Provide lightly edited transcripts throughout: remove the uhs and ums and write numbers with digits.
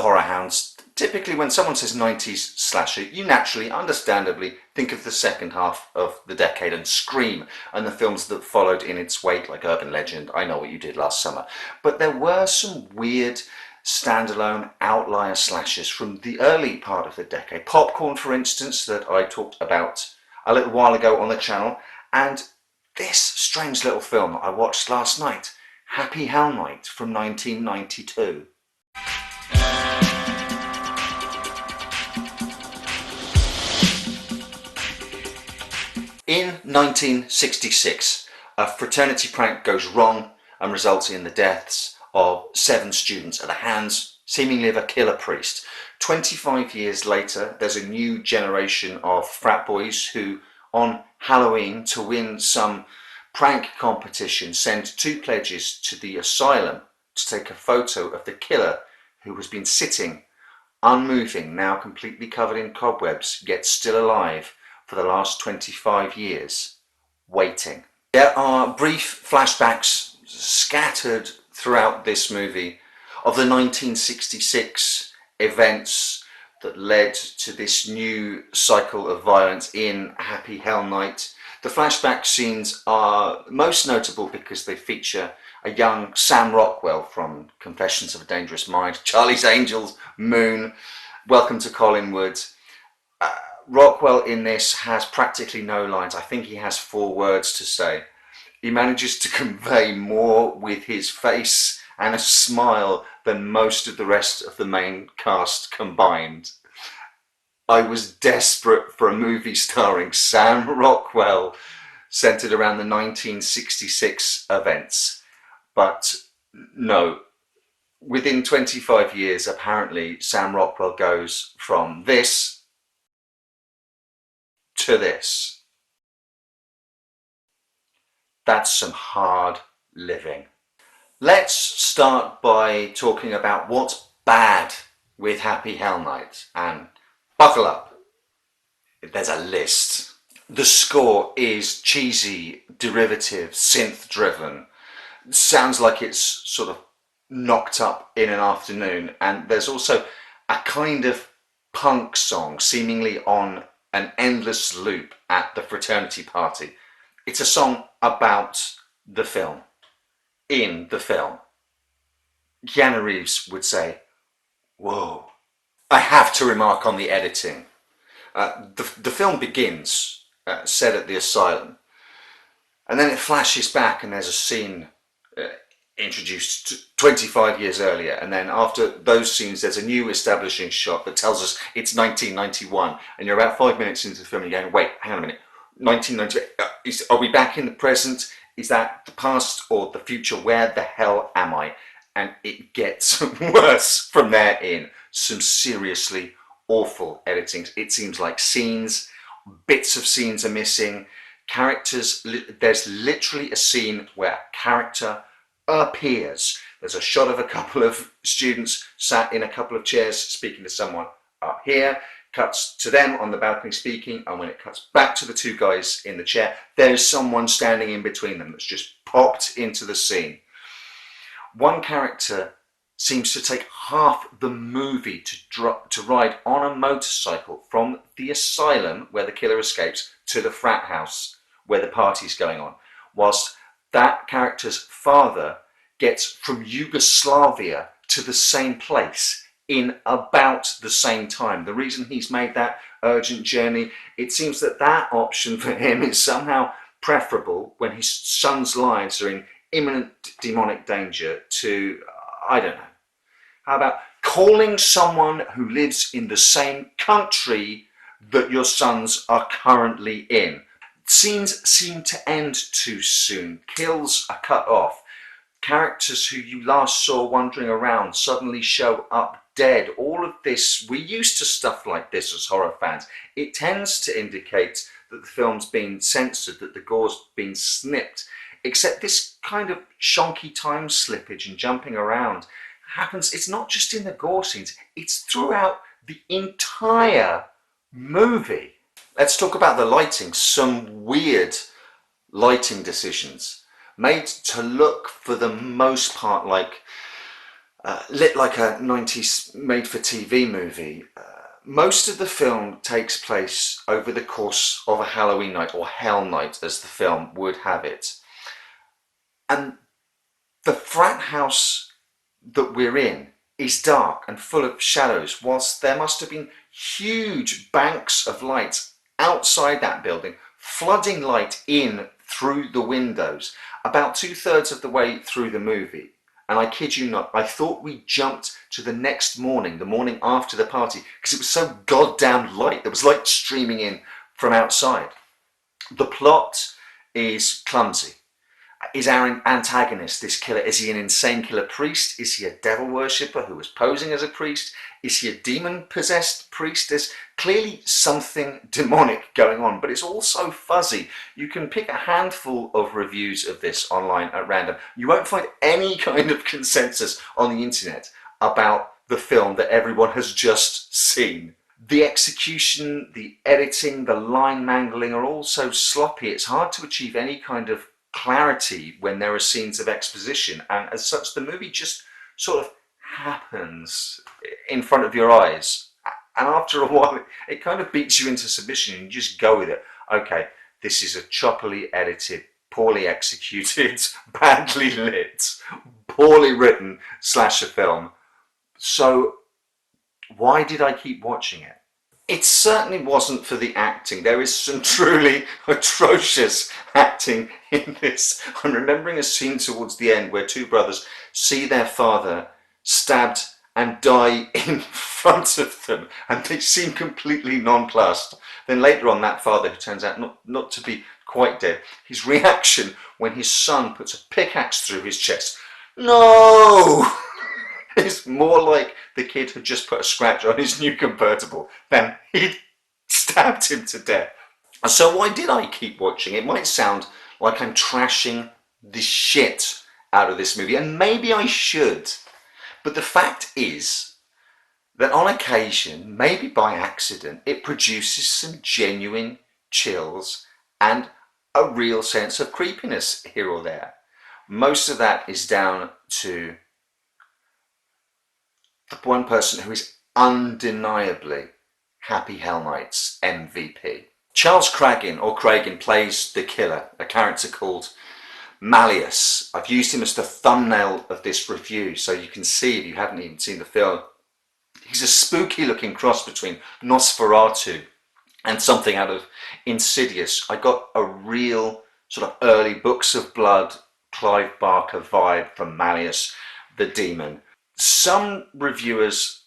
horror hounds, typically when someone says 90s slasher, you naturally, understandably, think of the second half of the decade and Scream and the films that followed in its wake, like Urban Legend, I Know What You Did Last Summer. But there were some weird standalone outlier slashers from the early part of the decade. Popcorn, for instance, that I talked about a little while ago on the channel, and this strange little film I watched last night, Happy Hell Night from 1992. In 1966, a fraternity prank goes wrong and results in the deaths of 7 students at the hands, seemingly, of a killer priest. 25 years later, there's a new generation of frat boys who, on Halloween, to win some prank competition, send 2 pledges to the asylum to take a photo of the killer, who has been sitting unmoving, now completely covered in cobwebs, yet still alive for the last 25 years, waiting. There are brief flashbacks scattered throughout this movie of the 1966 events that led to this new cycle of violence in Happy Hell Night. The flashback scenes are most notable because they feature a young Sam Rockwell from Confessions of a Dangerous Mind, Charlie's Angels, Moon, Welcome to Collinwood. Rockwell in this has practically no lines. I think he has 4 words to say. He manages to convey more with his face and a smile than most of the rest of the main cast combined. I was desperate for a movie starring Sam Rockwell centered around the 1966 events, but no. Within 25 years, apparently, Sam Rockwell goes from this to this. That's some hard living. Let's start by talking about what's bad with Happy Hell Night, and buckle up, there's a list. The score is cheesy, derivative, synth driven. Sounds like it's sort of knocked up in an afternoon, and there's also a kind of punk song seemingly on an endless loop at the fraternity party. It's a song about the film, in the film. Keanu Reeves would say, whoa. I have to remark on the editing. The film begins set at the asylum, and then it flashes back and there's a scene introduced 25 years earlier, and then after those scenes there's a new establishing shot that tells us it's 1991, and you're about 5 minutes into the film and you're going, wait, hang on a minute, 1998, are we back in the present? Is that the past or the future? Where the hell am I? And it gets worse from there in. Some seriously awful editing. It seems like bits of scenes are missing. Characters, there's literally a scene where a character appears. There's a shot of a couple of students sat in a couple of chairs speaking to someone up here, cuts to them on the balcony speaking, and when it cuts back to the 2 guys in the chair, there's someone standing in between them that's just popped into the scene. One character seems to take half the movie to ride on a motorcycle from the asylum where the killer escapes to the frat house where the party's going on, whilst that character's father gets from Yugoslavia to the same place in about the same time. The reason he's made that urgent journey, it seems that option for him is somehow preferable when his son's lives are in imminent demonic danger to, I don't know. How about calling someone who lives in the same country that your sons are currently in? Scenes seem to end too soon. Kills are cut off. Characters who you last saw wandering around suddenly show up dead. All of this, we're used to stuff like this as horror fans. It tends to indicate that the film's been censored, that the gore's been snipped. Except this kind of shonky time slippage and jumping around happens, it's not just in the gore scenes, it's throughout the entire movie. Let's talk about the lighting. Some weird lighting decisions made to look for the most part like lit like a 90s made-for-TV movie. Most of the film takes place over the course of a Halloween night, or Hell Night as the film would have it. And the frat house that we're in is dark and full of shadows, whilst there must have been huge banks of light outside that building, flooding light in through the windows, about 2/3 of the way through the movie. And I kid you not, I thought we jumped to the next morning, the morning after the party, because it was so goddamn light. There was light streaming in from outside. The plot is clumsy. Is our antagonist, this killer, is he an insane killer priest? Is he a devil worshipper who was posing as a priest? Is he a demon-possessed priest? There's clearly something demonic going on, but it's all so fuzzy. You can pick a handful of reviews of this online at random. You won't find any kind of consensus on the internet about the film that everyone has just seen. The execution, the editing, the line mangling are all so sloppy. It's hard to achieve any kind of clarity when there are scenes of exposition, and as such the movie just sort of happens in front of your eyes, and after a while it kind of beats you into submission and you just go with it. Okay, this is a choppily edited, poorly executed, badly lit, poorly written slasher film, so why did I keep watching it? It certainly wasn't for the acting. There is some truly atrocious acting in this. I'm remembering a scene towards the end where two brothers see their father stabbed and die in front of them, and they seem completely nonplussed. Then later on, that father, who turns out not to be quite dead, his reaction when his son puts a pickaxe through his chest, no! It's more like the kid had just put a scratch on his new convertible than he'd stabbed him to death. So why did I keep watching? It might sound like I'm trashing the shit out of this movie, and maybe I should. But the fact is that on occasion, maybe by accident, it produces some genuine chills and a real sense of creepiness here or there. Most of that is down to the one person who is undeniably Happy Hell Night's MVP. Charles Cragen plays the killer, a character called Malleus. I've used him as the thumbnail of this review, so you can see, if you haven't even seen the film, he's a spooky looking cross between Nosferatu and something out of Insidious. I got a real sort of early Books of Blood, Clive Barker vibe from Malleus the Demon. Some reviewers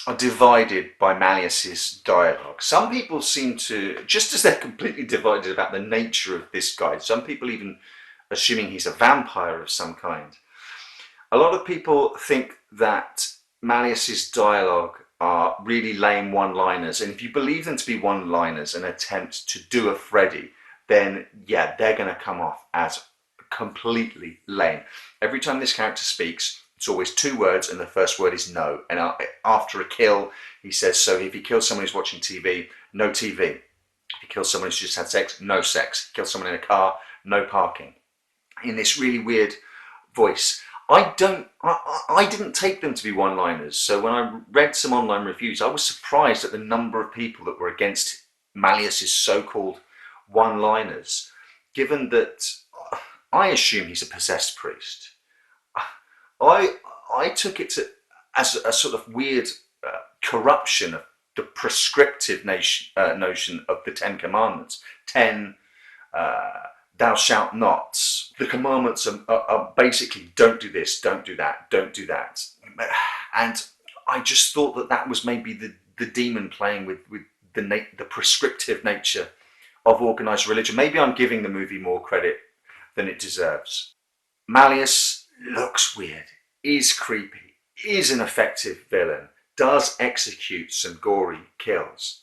are divided by Malleus's dialogue. Some people seem to, just as they're completely divided about the nature of this guy, some people even assuming he's a vampire of some kind. A lot of people think that Malleus's dialogue are really lame one-liners, and if you believe them to be one-liners, an attempt to do a Freddy, then yeah, they're going to come off as completely lame. Every time this character speaks, it's always two words, and the first word is no. And after a kill, he says, so if he kills someone who's watching TV, no TV. If he kills someone who's just had sex, no sex. If he kills someone in a car, no parking. In this really weird voice. I didn't take them to be one-liners. So when I read some online reviews, I was surprised at the number of people that were against Malleus's so-called one-liners, given that I assume he's a possessed priest. I took it as a sort of weird corruption of the prescriptive notion of the Ten Commandments. 10, thou shalt nots. The commandments are basically don't do this, don't do that, don't do that. And I just thought that was maybe the demon playing with the prescriptive nature of organised religion. Maybe I'm giving the movie more credit than it deserves. Malleus looks weird, is creepy, is an effective villain, does execute some gory kills.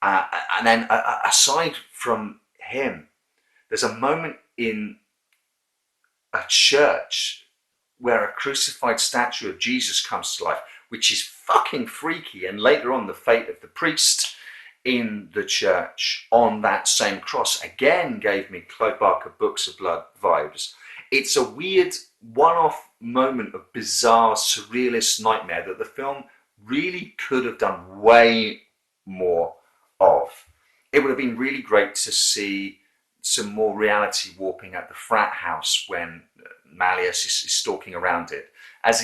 And then aside from him, there's a moment in a church where a crucified statue of Jesus comes to life, which is fucking freaky. And later on, the fate of the priest in the church on that same cross again gave me Clive Barker Books of Blood vibes. It's a weird one-off moment of bizarre, surrealist nightmare that the film really could have done way more of. It would have been really great to see some more reality warping at the frat house when Malleus is stalking around it. As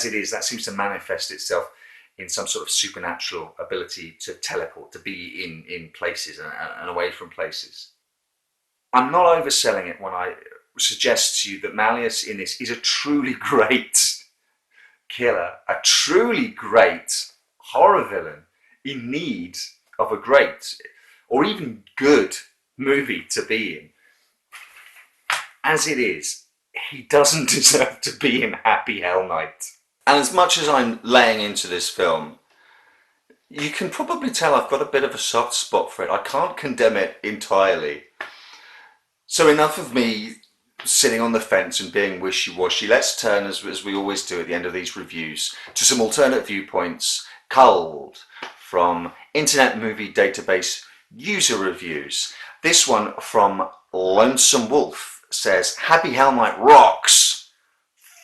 it is, that seems to manifest itself in some sort of supernatural ability to teleport, to be in places and away from places. I'm not overselling it when I suggest to you that Malleus in this is a truly great killer, a truly great horror villain in need of a great or even good movie to be in. As it is, he doesn't deserve to be in Happy Hell Night. And as much as I'm laying into this film, you can probably tell I've got a bit of a soft spot for it. I can't condemn it entirely. So enough of me sitting on the fence and being wishy-washy. Let's turn, as we always do at the end of these reviews, to some alternate viewpoints culled from Internet Movie Database user reviews. This one from Lonesome Wolf says, Happy Hell Night rocks!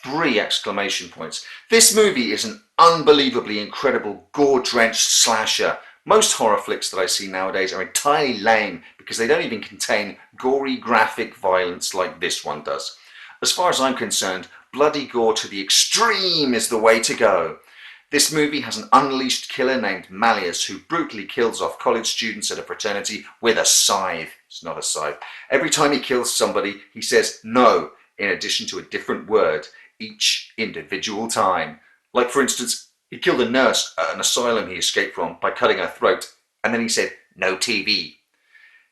3 exclamation points. This movie is an unbelievably incredible gore-drenched slasher. Most horror flicks that I see nowadays are entirely lame because they don't even contain gory graphic violence like this one does. As far as I'm concerned, bloody gore to the extreme is the way to go. This movie has an unleashed killer named Malleus who brutally kills off college students at a fraternity with a scythe. It's not a scythe. Every time he kills somebody, he says no, in addition to a different word, each individual time. Like, for instance, he killed a nurse at an asylum he escaped from by cutting her throat, and then he said, no TV.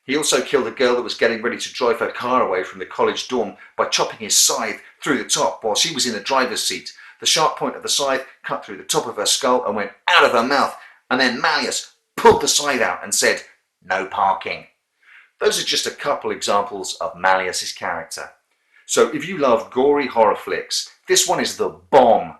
He also killed a girl that was getting ready to drive her car away from the college dorm by chopping his scythe through the top while she was in the driver's seat. The sharp point of the scythe cut through the top of her skull and went out of her mouth, and then Malleus pulled the scythe out and said, no parking. Those are just a couple examples of Malleus's character. So if you love gory horror flicks, this one is the bomb.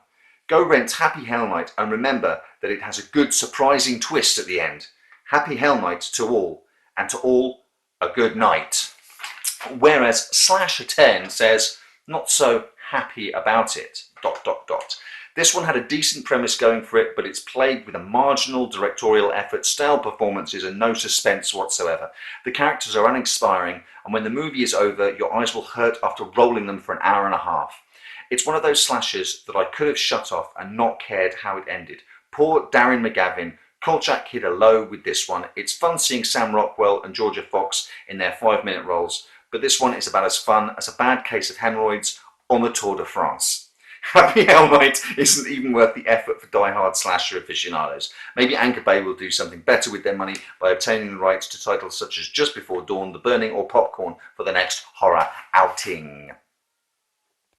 Go rent Happy Hell Night and remember that it has a good surprising twist at the end. Happy Hell Night to all, and to all a good night. Whereas Slasher10 says, not so happy about it, ... This one had a decent premise going for it, but it's played with a marginal directorial effort, stale performances and no suspense whatsoever. The characters are uninspiring, and when the movie is over, your eyes will hurt after rolling them for an hour and a half. It's one of those slashers that I could have shut off and not cared how it ended. Poor Darren McGavin, Kolchak hit a low with this one. It's fun seeing Sam Rockwell and Georgia Fox in their 5-minute roles, but this one is about as fun as a bad case of hemorrhoids on the Tour de France. Happy Hell Night isn't even worth the effort for die-hard slasher aficionados. Maybe Anchor Bay will do something better with their money by obtaining the rights to titles such as Just Before Dawn, The Burning or Popcorn for the next horror outing.